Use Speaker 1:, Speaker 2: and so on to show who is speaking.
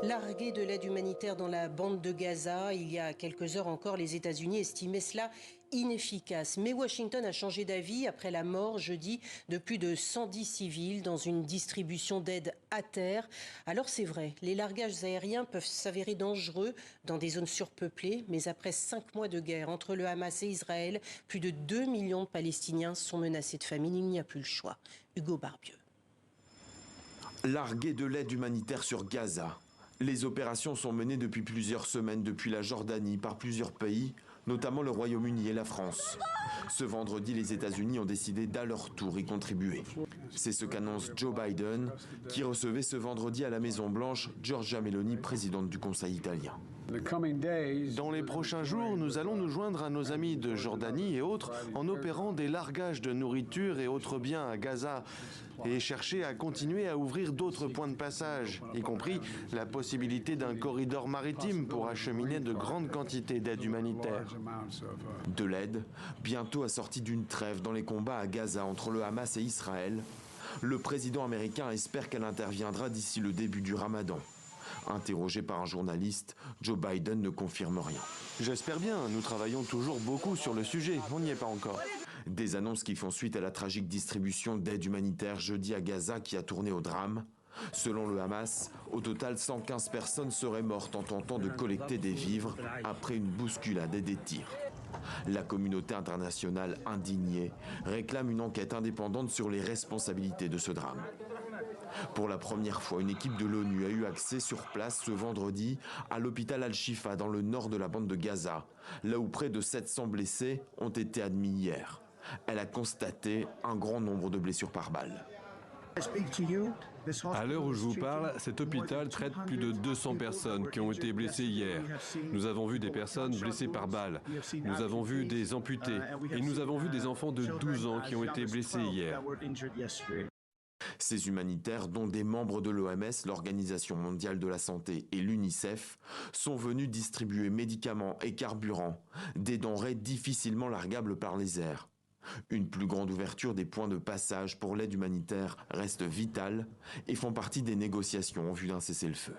Speaker 1: Larguer de l'aide humanitaire dans la bande de Gaza, il y a quelques heures encore, les États-Unis estimaient cela inefficace. Mais Washington a changé d'avis après la mort jeudi de plus de 110 civils dans une distribution d'aide à terre. Alors c'est vrai, les largages aériens peuvent s'avérer dangereux dans des zones surpeuplées, mais après 5 mois de guerre entre le Hamas et Israël, plus de 2 millions de Palestiniens sont menacés de famine. Il n'y a plus le choix. Hugo Barbieux.
Speaker 2: Larguer de l'aide humanitaire sur Gaza. Les opérations sont menées depuis plusieurs semaines depuis la Jordanie par plusieurs pays, notamment le Royaume-Uni et la France. Ce vendredi, les États-Unis ont décidé d'à leur tour y contribuer. C'est ce qu'annonce Joe Biden, qui recevait ce vendredi à la Maison-Blanche Giorgia Meloni, présidente du Conseil italien.
Speaker 3: Dans les prochains jours, nous allons nous joindre à nos amis de Jordanie et autres en opérant des largages de nourriture et autres biens à Gaza et chercher à continuer à ouvrir d'autres points de passage, y compris la possibilité d'un corridor maritime pour acheminer de grandes quantités d'aide humanitaire.
Speaker 2: De l'aide, bientôt assortie d'une trêve dans les combats à Gaza entre le Hamas et Israël, le président américain espère qu'elle interviendra d'ici le début du Ramadan. Interrogé par un journaliste, Joe Biden ne confirme rien.
Speaker 3: J'espère bien, nous travaillons toujours beaucoup sur le sujet, on n'y est pas encore.
Speaker 2: Des annonces qui font suite à la tragique distribution d'aide humanitaire jeudi à Gaza qui a tourné au drame. Selon le Hamas, au total 115 personnes seraient mortes en tentant de collecter des vivres après une bousculade et des tirs. La communauté internationale indignée réclame une enquête indépendante sur les responsabilités de ce drame. Pour la première fois, une équipe de l'ONU a eu accès sur place ce vendredi à l'hôpital Al-Shifa dans le nord de la bande de Gaza, là où près de 700 blessés ont été admis hier. Elle a constaté un grand nombre de blessures par balle.
Speaker 4: À l'heure où je vous parle, cet hôpital traite plus de 200 personnes qui ont été blessées hier. Nous avons vu des personnes blessées par balle. Nous avons vu des amputés. Et nous avons vu des enfants de 12 ans qui ont été blessés hier.
Speaker 2: Ces humanitaires, dont des membres de l'OMS, l'Organisation mondiale de la santé et l'UNICEF, sont venus distribuer médicaments et carburants, des denrées difficilement largables par les airs. Une plus grande ouverture des points de passage pour l'aide humanitaire reste vitale et font partie des négociations en vue d'un cessez-le-feu.